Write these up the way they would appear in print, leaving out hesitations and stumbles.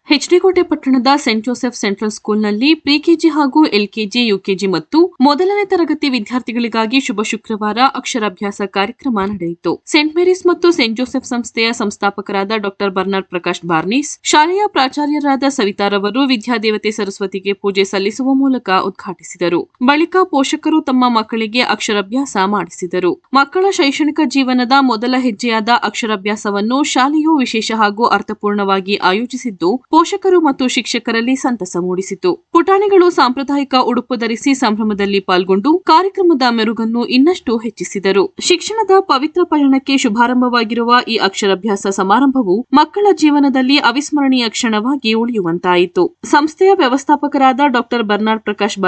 ಎಚ್ಡಿಕೋಟೆ ಪಟ್ಟಣದ Saint Joseph central ಸ್ಕೂಲ್ನಲ್ಲಿ ಪ್ರಿಕೆಜಿ ಹಾಗೂ ಎಲ್ಕೆಜಿ, ಯುಕೆಜಿ ಮತ್ತು ಮೊದಲನೇ ತರಗತಿ ವಿದ್ಯಾರ್ಥಿಗಳಿಗಾಗಿ ಶುಭ ಶುಕ್ರವಾರ ಅಕ್ಷರಾಭ್ಯಾಸ ಕಾರ್ಯಕ್ರಮ ನಡೆಯಿತು. ಸೆಂಟ್ ಮೇರಿಸ್ ಮತ್ತು ಸೆಂಟ್ ಜೋಸೆಫ್ ಸಂಸ್ಥೆಯ ಸಂಸ್ಥಾಪಕರಾದ ಡಾ ಬರ್ನಾರ್ಡ್ ಪ್ರಕಾಶ್ ಬಾರ್ನಿಸ್, ಶಾಲೆಯ ಪ್ರಾಚಾರ್ಯರಾದ ಸವಿತಾರವರು ವಿದ್ಯಾದೇವತೆ ಸರಸ್ವತಿಗೆ ಪೂಜೆ ಸಲ್ಲಿಸುವ ಮೂಲಕ ಉದ್ಘಾಟಿಸಿದರು. ಬಳಿಕ ಪೋಷಕರು ತಮ್ಮ ಮಕ್ಕಳಿಗೆ ಅಕ್ಷರಾಭ್ಯಾಸ ಮಾಡಿಸಿದರು. ಮಕ್ಕಳ ಶೈಕ್ಷಣಿಕ ಜೀವನದ ಮೊದಲ ಹೆಜ್ಜೆಯಾದ ಅಕ್ಷರಾಭ್ಯಾಸವನ್ನು ಶಾಲೆಯು ವಿಶೇಷ ಹಾಗೂ ಅರ್ಥಪೂರ್ಣವಾಗಿ ಆಯೋಜಿಸಿದ್ದು, ಪೋಷಕರು ಮತ್ತು ಶಿಕ್ಷಕರಲ್ಲಿ ಸಂತಸ ಮೂಡಿಸಿತು. ಪುಟಾಣಿಗಳು ಸಾಂಪ್ರದಾಯಿಕ ಉಡುಪು ಧರಿಸಿ ಸಂಭ್ರಮದಲ್ಲಿ ಪಾಲ್ಗೊಂಡು ಕಾರ್ಯಕ್ರಮದ ಮೆರುಗನ್ನು ಇನ್ನಷ್ಟು ಹೆಚ್ಚಿಸಿದರು. ಶಿಕ್ಷಣದ ಪವಿತ್ರ ಪಯಣಕ್ಕೆ ಶುಭಾರಂಭವಾಗಿರುವ ಈ ಅಕ್ಷರಾಭ್ಯಾಸ ಸಮಾರಂಭವು ಮಕ್ಕಳ ಜೀವನದಲ್ಲಿ ಅವಿಸ್ಮರಣೀಯ ಕ್ಷಣವಾಗಿ ಉಳಿಯುವಂತಾಯಿತು. ಸಂಸ್ಥೆಯ ವ್ಯವಸ್ಥಾಪಕರಾದ ಡಾ ಬರ್ನಾರ್ಡ್ ಪ್ರಕಾಶ್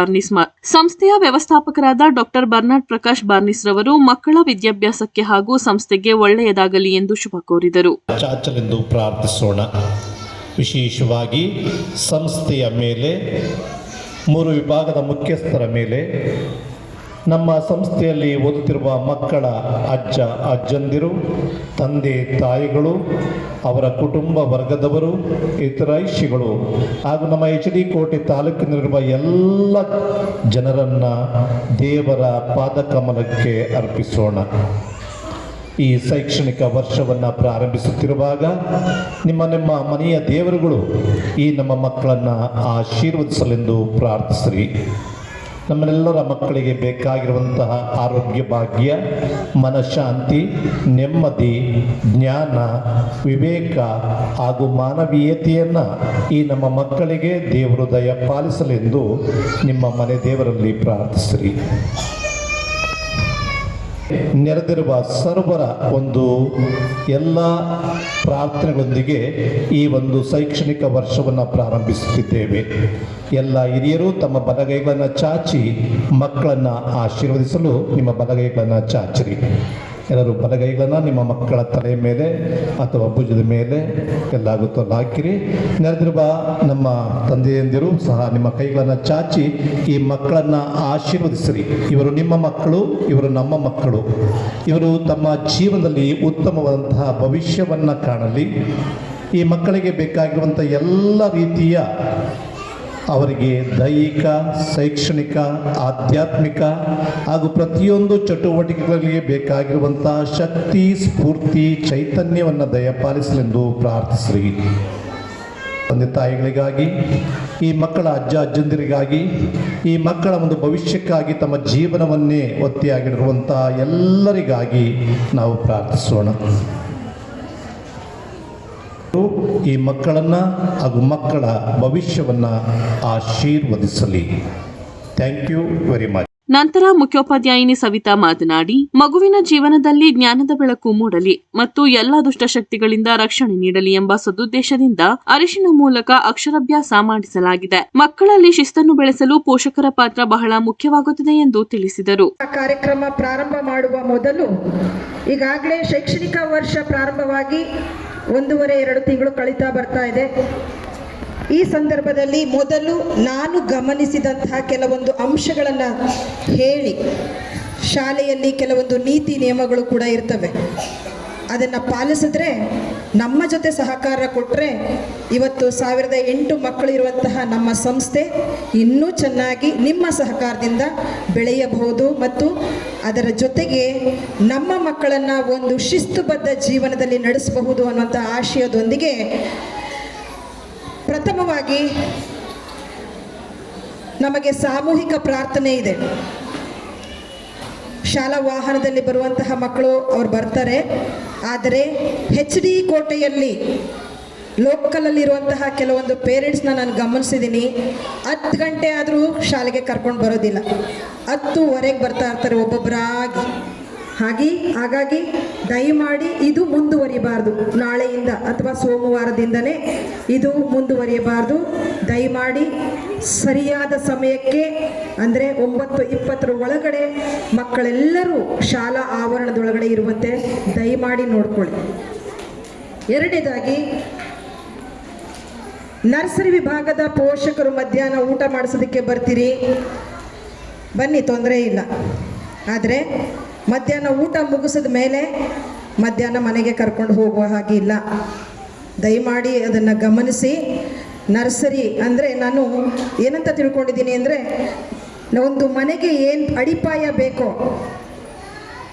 ಬಾರ್ನಿಸ್ ರವರು ಮಕ್ಕಳ ವಿದ್ಯಾಭ್ಯಾಸಕ್ಕೆ ಹಾಗೂ ಸಂಸ್ಥೆಗೆ ಒಳ್ಳೆಯದಾಗಲಿ ಎಂದು ಶುಭ ಕೋರಿದರು. ವಿಶೇಷವಾಗಿ ಸಂಸ್ಥೆಯ ಮೇಲೆ, 3 ವಿಭಾಗದ ಮುಖ್ಯಸ್ಥರ ಮೇಲೆ, ನಮ್ಮ ಸಂಸ್ಥೆಯಲ್ಲಿ ಓದುತ್ತಿರುವ ಮಕ್ಕಳ ಅಜ್ಜ ಅಜ್ಜಂದಿರು, ತಂದೆ ತಾಯಿಗಳು, ಅವರ ಕುಟುಂಬ ವರ್ಗದವರು, ಹಿತೈಷಿಗಳು ಹಾಗೂ ನಮ್ಮ ಎಚ್ಡಿಕೋಟೆ ತಾಲೂಕಿನಲ್ಲಿರುವ ಎಲ್ಲ ಜನರನ್ನು ದೇವರ ಪಾದಕಮಲಕ್ಕೆ ಅರ್ಪಿಸೋಣ. ಈ ಶೈಕ್ಷಣಿಕ ವರ್ಷವನ್ನು ಪ್ರಾರಂಭಿಸುತ್ತಿರುವಾಗ ನಿಮ್ಮ ಮನೆಯ ದೇವರುಗಳು ಈ ನಮ್ಮ ಮಕ್ಕಳನ್ನು ಆಶೀರ್ವದಿಸಲೆಂದು ಪ್ರಾರ್ಥಿಸಿರಿ. ನಮ್ಮೆಲ್ಲರ ಮಕ್ಕಳಿಗೆ ಬೇಕಾಗಿರುವಂತಹ ಆರೋಗ್ಯ ಭಾಗ್ಯ, ಮನಃಶಾಂತಿ, ನೆಮ್ಮದಿ, ಜ್ಞಾನ, ವಿವೇಕ ಹಾಗೂ ಮಾನವೀಯತೆಯನ್ನು ಈ ನಮ್ಮ ಮಕ್ಕಳಿಗೆ ದೇವರು ದಯ ಪಾಲಿಸಲೆಂದು ನಿಮ್ಮ ಮನೆ ದೇವರಲ್ಲಿ ಪ್ರಾರ್ಥಿಸಿರಿ. ನೆರೆದಿರುವ ಸರ್ವರ ಒಂದು ಎಲ್ಲ ಪ್ರಾರ್ಥನೆಗಳೊಂದಿಗೆ ಈ ಒಂದು ಶೈಕ್ಷಣಿಕ ವರ್ಷವನ್ನು ಪ್ರಾರಂಭಿಸುತ್ತಿದ್ದೇವೆ. ಎಲ್ಲ ಹಿರಿಯರು ತಮ್ಮ ಬಲಗೈಗಳನ್ನು ಚಾಚಿ ಮಕ್ಕಳನ್ನು ಆಶೀರ್ವದಿಸಲು ನಿಮ್ಮ ಬಲಗೈಗಳನ್ನು ಚಾಚಿರಿ. ಎಲ್ಲರೂ ಬಲಗೈಗಳನ್ನು ನಿಮ್ಮ ಮಕ್ಕಳ ತಲೆಯ ಮೇಲೆ ಅಥವಾ ಭುಜದ ಮೇಲೆ ಎಲ್ಲಾಗುತ್ತೋ ಹಾಕಿರಿ. ನೆರೆದಿರುವ ನಮ್ಮ ತಂದೆಯಂದಿರು ಸಹ ನಿಮ್ಮ ಕೈಗಳನ್ನು ಚಾಚಿ ಈ ಮಕ್ಕಳನ್ನು ಆಶೀರ್ವದಿಸಿರಿ. ಇವರು ನಿಮ್ಮ ಮಕ್ಕಳು, ಇವರು ನಮ್ಮ ಮಕ್ಕಳು. ಇವರು ತಮ್ಮ ಜೀವನದಲ್ಲಿ ಉತ್ತಮವಾದಂತಹ ಭವಿಷ್ಯವನ್ನು ಕಾಣಲಿ. ಈ ಮಕ್ಕಳಿಗೆ ಬೇಕಾಗಿರುವಂಥ ಎಲ್ಲ ರೀತಿಯ ಅವರಿಗೆ ದೈಹಿಕ, ಶೈಕ್ಷಣಿಕ, ಆಧ್ಯಾತ್ಮಿಕ ಹಾಗೂ ಪ್ರತಿಯೊಂದು ಚಟುವಟಿಕೆಗಳಿಗೆ ಬೇಕಾಗಿರುವಂಥ ಶಕ್ತಿ, ಸ್ಫೂರ್ತಿ, ಚೈತನ್ಯವನ್ನು ದಯಪಾಲಿಸಲೆಂದು ಪ್ರಾರ್ಥಿಸಿರಿ. ತಂದೆ ತಾಯಿಗಳಿಗಾಗಿ, ಈ ಮಕ್ಕಳ ಅಜ್ಜ ಅಜ್ಜಂದಿರಿಗಾಗಿ, ಈ ಮಕ್ಕಳ ಒಂದು ಭವಿಷ್ಯಕ್ಕಾಗಿ ತಮ್ಮ ಜೀವನವನ್ನೇ ಒತ್ತೆಯಾಗಿರುವಂಥ ಎಲ್ಲರಿಗಾಗಿ ನಾವು ಪ್ರಾರ್ಥಿಸೋಣ. ಈ ಮಕ್ಕಳನ್ನು ಹಾಗೂ ಮಕ್ಕಳ ಭವಿಷ್ಯವನ್ನು ಆಶೀರ್ವದಿಸಲಿ. Thank you very much. ನಂತರ ಮುಖ್ಯೋಪಾಧ್ಯಾಯಿನಿ ಸವಿತಾ ಮಾತನಾಡಿ, ಮಗುವಿನ ಜೀವನದಲ್ಲಿ ಜ್ಞಾನದ ಬೆಳಕು ಮೂಡಲಿ ಮತ್ತು ಎಲ್ಲಾ ದುಷ್ಟಶಕ್ತಿಗಳಿಂದ ರಕ್ಷಣೆ ನೀಡಲಿ ಎಂಬ ಸದುದ್ದೇಶದಿಂದ ಅರಿಶಿನ ಮೂಲಕ ಅಕ್ಷರಾಭ್ಯಾಸ ಮಾಡಿಸಲಾಗಿದೆ. ಮಕ್ಕಳಲ್ಲಿ ಶಿಸ್ತನ್ನು ಬೆಳೆಸಲು ಪೋಷಕರ ಪಾತ್ರ ಬಹಳ ಮುಖ್ಯವಾಗುತ್ತದೆ ಎಂದು ತಿಳಿಸಿದರು. ಕಾರ್ಯಕ್ರಮ ಪ್ರಾರಂಭ ಮಾಡುವ ಮೊದಲು ಈಗಾಗಲೇ ಶೈಕ್ಷಣಿಕ ವರ್ಷ ಪ್ರಾರಂಭವಾಗಿ 1.5-2 ತಿಂಗಳು ಕಳೀತಾ ಬರ್ತಾ ಇದೆ. ಈ ಸಂದರ್ಭದಲ್ಲಿ ಮೊದಲು ನಾನು ಗಮನಿಸಿದಂತಹ ಕೆಲವೊಂದು ಅಂಶಗಳನ್ನು ಹೇಳಿ, ಶಾಲೆಯಲ್ಲಿ ಕೆಲವೊಂದು ನೀತಿ ನಿಯಮಗಳು ಕೂಡ ಇರ್ತವೆ. ಅದನ್ನು ಪಾಲಿಸಿದ್ರೆ, ನಮ್ಮ ಜೊತೆ ಸಹಕಾರ ಕೊಟ್ಟರೆ ಇವತ್ತು 1008 ಮಕ್ಕಳು ಇರುವಂತಹ ನಮ್ಮ ಸಂಸ್ಥೆ ಇನ್ನೂ ಚೆನ್ನಾಗಿ ನಿಮ್ಮ ಸಹಕಾರದಿಂದ ಬೆಳೆಯಬಹುದು ಮತ್ತು ಅದರ ಜೊತೆಗೆ ನಮ್ಮ ಮಕ್ಕಳನ್ನು ಒಂದು ಶಿಸ್ತುಬದ್ಧ ಜೀವನದಲ್ಲಿ ನಡೆಸಬಹುದು ಅನ್ನುವಂಥ ಆಶಯದೊಂದಿಗೆ ಪ್ರಥಮವಾಗಿ ನಮಗೆ ಸಾಮೂಹಿಕ ಪ್ರಾರ್ಥನೆ ಇದೆ. ಶಾಲಾ ವಾಹನದಲ್ಲಿ ಬರುವಂತಹ ಮಕ್ಕಳು ಅವ್ರು ಬರ್ತಾರೆ. ಆದರೆ HD ಕೋಟೆಯಲ್ಲಿ ಲೋಕಲಲ್ಲಿರುವಂತಹ ಕೆಲವೊಂದು ಪೇರೆಂಟ್ಸ್ನ ನಾನು ಗಮನಿಸಿದ್ದೀನಿ. 10 ಗಂಟೆ ಆದರೂ ಶಾಲೆಗೆ ಕರ್ಕೊಂಡು ಬರೋದಿಲ್ಲ, 10:15ಗೆ ಬರ್ತಾ ಇರ್ತಾರೆ ಒಬ್ಬೊಬ್ಬರಾಗಿ. ಹಾಗಾಗಿ ದಯಮಾಡಿ ಇದು ಮುಂದುವರಿಬಾರ್ದು. ನಾಳೆಯಿಂದ ಅಥವಾ ಸೋಮವಾರದಿಂದನೇ ಇದು ಮುಂದುವರಿಯಬಾರ್ದು. ದಯಮಾಡಿ ಸರಿಯಾದ ಸಮಯಕ್ಕೆ ಅಂದರೆ 9:20 ಒಳಗಡೆ ಮಕ್ಕಳೆಲ್ಲರೂ ಶಾಲಾ ಆವರಣದೊಳಗಡೆ ಇರುವಂತೆ ದಯಮಾಡಿ ನೋಡ್ಕೊಳ್ಳಿ. ಎರಡನೇದಾಗಿ, ನರ್ಸರಿ ವಿಭಾಗದ ಪೋಷಕರು ಮಧ್ಯಾಹ್ನ ಊಟ ಮಾಡಿಸೋದಕ್ಕೆ ಬರ್ತೀರಿ, ಬನ್ನಿ, ತೊಂದರೆ ಇಲ್ಲ. ಆದರೆ ಮಧ್ಯಾಹ್ನ ಊಟ ಮುಗಿಸಿದ ಮೇಲೆ ಮಧ್ಯಾಹ್ನ ಮನೆಗೆ ಕರ್ಕೊಂಡು ಹೋಗುವ ಹಾಗಿಲ್ಲ. ದಯಮಾಡಿ ಅದನ್ನು ಗಮನಿಸಿ. ನರ್ಸರಿ ಅಂದರೆ ನಾನು ಏನಂತ ತಿಳ್ಕೊಂಡಿದ್ದೀನಿ ಅಂದರೆ, ಒಂದು ಮನೆಗೆ ಏನು ಅಡಿಪಾಯ ಬೇಕೋ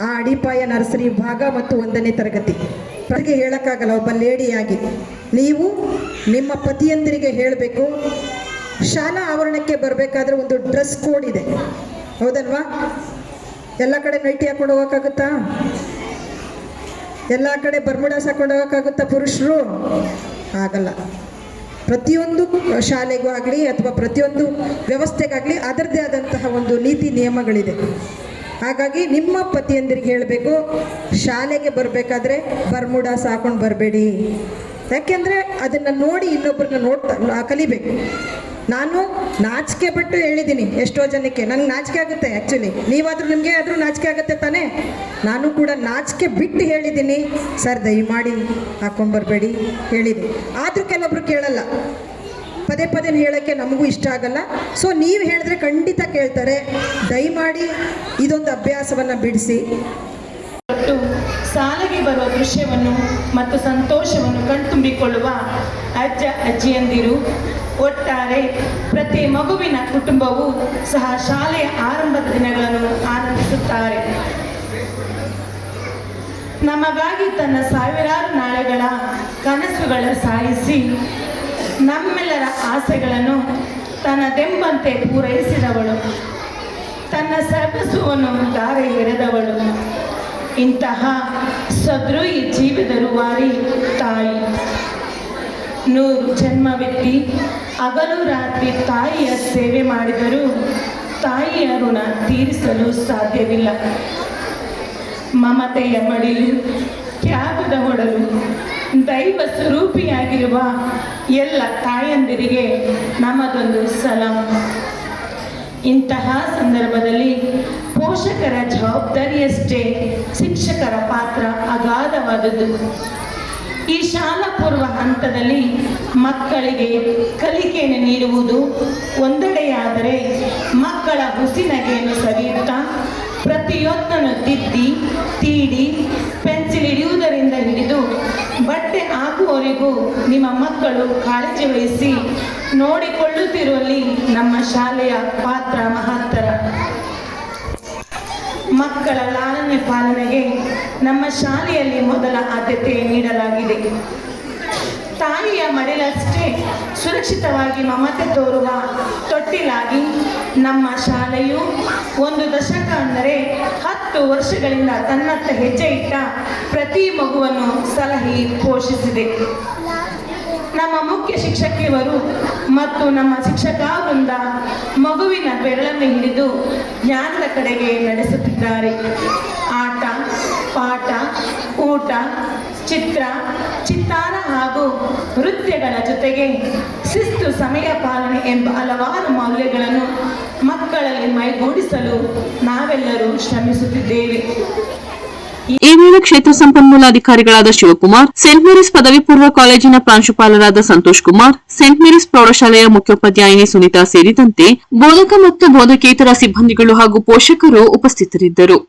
ಆ ಅಡಿಪಾಯ ನರ್ಸರಿ ವಿಭಾಗ ಮತ್ತು 1ನೇ ತರಗತಿ. ಅವರಿಗೆ ಹೇಳೋಕ್ಕಾಗಲ್ಲ, ಒಬ್ಬ ಲೇಡಿಯಾಗಿ ನೀವು ನಿಮ್ಮ ಪತಿಯಂದಿರಿಗೆ ಹೇಳಬೇಕು, ಶಾಲಾ ಆವರಣಕ್ಕೆ ಬರಬೇಕಾದ್ರೆ ಒಂದು ಡ್ರೆಸ್ ಕೋಡ್ ಇದೆ, ಹೌದಲ್ವಾ? ಎಲ್ಲ ಕಡೆ ನೈಟಿ ಹಾಕೊಂಡು ಹೋಗೋಕ್ಕಾಗುತ್ತಾ? ಎಲ್ಲ ಕಡೆ ಬರ್ಮುಡಾಸ್ ಹಾಕೊಂಡು ಹೋಗೋಕ್ಕಾಗುತ್ತಾ ಪುರುಷರು? ಆಗಲ್ಲ. ಪ್ರತಿಯೊಂದು ಶಾಲೆಗೂ ಆಗಲಿ ಅಥವಾ ಪ್ರತಿಯೊಂದು ವ್ಯವಸ್ಥೆಗಾಗಲಿ ಅದರದ್ದೇ ಆದಂತಹ ಒಂದು ನೀತಿ ನಿಯಮಗಳಿದೆ. ಹಾಗಾಗಿ ನಿಮ್ಮ ಪತಿಯಂದಿರಿಗೆ ಹೇಳಬೇಕು, ಶಾಲೆಗೆ ಬರಬೇಕಾದ್ರೆ ಬರ್ಮುಡಾಸ್ ಹಾಕೊಂಡು ಬರಬೇಡಿ. ಯಾಕೆಂದರೆ ಅದನ್ನು ನೋಡಿ ಇನ್ನೊಬ್ಬರನ್ನ ಕಲಿಬೇಕು. ನಾನು ನಾಚಿಕೆ ಬಿಟ್ಟು ಹೇಳಿದ್ದೀನಿ ಎಷ್ಟೋ ಜನಕ್ಕೆ, ನನಗೆ ನಾಚಿಕೆ ಆಗುತ್ತೆ. ಆ್ಯಕ್ಚುಲಿ ನೀವಾದರೂ ನಿಮಗೆ ಆದರೂ ನಾಚಿಕೆ ಆಗುತ್ತೆ ತಾನೇ? ನಾನು ಕೂಡ ನಾಚಿಕೆ ಬಿಟ್ಟು ಹೇಳಿದ್ದೀನಿ, ಸರ್ ದಯಮಾಡಿ ಹಾಕೊಂಡ್ಬರ್ಬೇಡಿ ಹೇಳಿದೆ. ಆದರೂ ಕೆಲವೊಬ್ರು ಕೇಳಲ್ಲ, ಪದೇ ಪದೇ ಹೇಳೋಕ್ಕೆ ನಮಗೂ ಇಷ್ಟ ಆಗಲ್ಲ. ಸೊ ನೀವು ಹೇಳಿದ್ರೆ ಖಂಡಿತ ಕೇಳ್ತಾರೆ. ದಯಮಾಡಿ ಇದೊಂದು ಅಭ್ಯಾಸವನ್ನು ಬಿಡಿಸಿ. ಶಾಲೆಗೆ ಬರುವ ದೃಶ್ಯವನ್ನು ಮತ್ತು ಸಂತೋಷವನ್ನು ಕಣ್ತುಂಬಿಕೊಳ್ಳುವ ಅಜ್ಜ ಅಜ್ಜಿಯಂದಿರು, ಒಟ್ಟಾರೆ ಪ್ರತಿ ಮಗುವಿನ ಕುಟುಂಬವೂ ಸಹ ಶಾಲೆಯ ಆರಂಭದ ದಿನಗಳನ್ನು ಆನಂದಿಸುತ್ತಾರೆ. ನಮಗಾಗಿ ತನ್ನ ಸಾವಿರಾರು ನಾಳೆಗಳ ಕನಸುಗಳ ಸಾಯಿಸಿ ನಮ್ಮೆಲ್ಲರ ಆಸೆಗಳನ್ನು ತನ್ನದೆಂಬಂತೆ ಪೂರೈಸಿದವಳು, ತನ್ನ ಸರ್ವಸ್ವವನ್ನು ಧಾರೆ ಎರೆದವಳು, ಇಂತಹ ಸದೃಢ ಜೀವಿತ ರೂವಾರಿ ತಾಯಿ. 100 ಜನ್ಮವೆತ್ತಿ ಹಗಲು ರಾತ್ರಿ ತಾಯಿಯ ಸೇವೆ ಮಾಡಿದರೂ ತಾಯಿಯ ಋಣ ತೀರಿಸಲು ಸಾಧ್ಯವಿಲ್ಲ. ಮಮತೆಯ ಮಡಿಲು, ತ್ಯಾಗದ ಹೊಡಲು, ದೈವ ಸ್ವರೂಪಿಯಾಗಿರುವ ಎಲ್ಲ ತಾಯಂದಿರಿಗೆ ನಮ್ಮದೊಂದು ಸಲಾಂ. ಇಂತಹ ಸಂದರ್ಭದಲ್ಲಿ ಪೋಷಕರ ಜವಾಬ್ದಾರಿಯಷ್ಟೇ ಶಿಕ್ಷಕರ ಪಾತ್ರ ಅಗಾಧವಾದುದು. ಈ ಶಾಲಾ ಪೂರ್ವ ಹಂತದಲ್ಲಿ ಮಕ್ಕಳಿಗೆ ಕಲಿಕೆಯನ್ನು ನೀಡುವುದು ಒಂದೆಡೆಯಾದರೆ, ಮಕ್ಕಳ ಹುಸಿನಗೆಯನ್ನು ಸವಿಯುತ್ತಾ ಪ್ರತಿಯೊಂದನ್ನು ತಿದ್ದಿ ತೀಡಿ ಪೆನ್ಸಿಲ್ ಹಿಡಿಯುವುದರಿಂದ ಹಿಡಿದು ಬಟ್ಟೆ ಹಾಕುವವರೆಗೂ ನಿಮ್ಮ ಮಕ್ಕಳು ಕಾಳಜಿ ವಹಿಸಿ ನೋಡಿಕೊಳ್ಳುತ್ತಿರುವಲ್ಲಿ ನಮ್ಮ ಶಾಲೆಯ ಪಾತ್ರ ಮಹತ್ತರ. ಮಕ್ಕಳ ಲಾಲನೆ ಪಾಲನೆಗೆ ನಮ್ಮ ಶಾಲೆಯಲ್ಲಿ ಮೊದಲ ಆದ್ಯತೆ ನೀಡಲಾಗಿದೆ. ತಾಯಿಯ ಮಡಿಲಷ್ಟೇ ಸುರಕ್ಷಿತವಾಗಿ ಮಮತೆ ತೋರುವ ತೊಟ್ಟಿಲಾಗಿ ನಮ್ಮ ಶಾಲೆಯು 1 ದಶಕ ಅಂದರೆ 10 ವರ್ಷಗಳಿಂದ ತನ್ನತ್ತ ಹೆಜ್ಜೆ ಇಟ್ಟ ಪ್ರತಿ ಮಗುವನ್ನು ಸಲಹಿ ಪೋಷಿಸಿದೆ. ನಮ್ಮ ಮುಖ್ಯ ಶಿಕ್ಷಕಿಯವರು ಮತ್ತು ನಮ್ಮ ಶಿಕ್ಷಕ ವೃಂದ ಮಗುವಿನ ಬೆರಳನ್ನು ಹಿಡಿದು ಜ್ಞಾನದ ಕಡೆಗೆ ನಡೆಸುತ್ತಿದ್ದಾರೆ. ಆಟ, ಪಾಠ, ಊಟ, ಚಿತ್ತಾರ ಹಾಗೂ ನೃತ್ಯಗಳ ಜೊತೆಗೆ ಶಿಸ್ತು, ಸಮಯ ಪಾಲನೆ ಎಂಬ ಹಲವಾರು ಮೌಲ್ಯಗಳನ್ನು ಮಕ್ಕಳಲ್ಲಿ ಮೈಗೂಡಿಸಲು ನಾವೆಲ್ಲರೂ ಶ್ರಮಿಸುತ್ತಿದ್ದೇವೆ. ಈ ವೇಳೆ ಕ್ಷೇತ್ರ ಸಂಪನ್ಮೂಲ ಅಧಿಕಾರಿಗಳಾದ ಶಿವಕುಮಾರ್, ಸೇಂಟ್ ಮೇರೀಸ್ ಪದವಿ ಪೂರ್ವ ಕಾಲೇಜಿನ ಪ್ರಾಂಶುಪಾಲರಾದ ಸಂತೋಷ್ ಕುಮಾರ್, ಸೇಂಟ್ ಮೇರೀಸ್ ಪ್ರೌಢಶಾಲೆಯ ಮುಖ್ಯೋಪಾಧ್ಯಾಯಿನಿ ಸುನೀತಾ ಸೇರಿದಂತೆ ಬೋಧಕ ಮತ್ತು ಬೋಧಕೇತರ ಸಿಬ್ಬಂದಿಗಳು ಹಾಗೂ ಪೋಷಕರು ಉಪಸ್ಥಿತರಿದ್ದರು.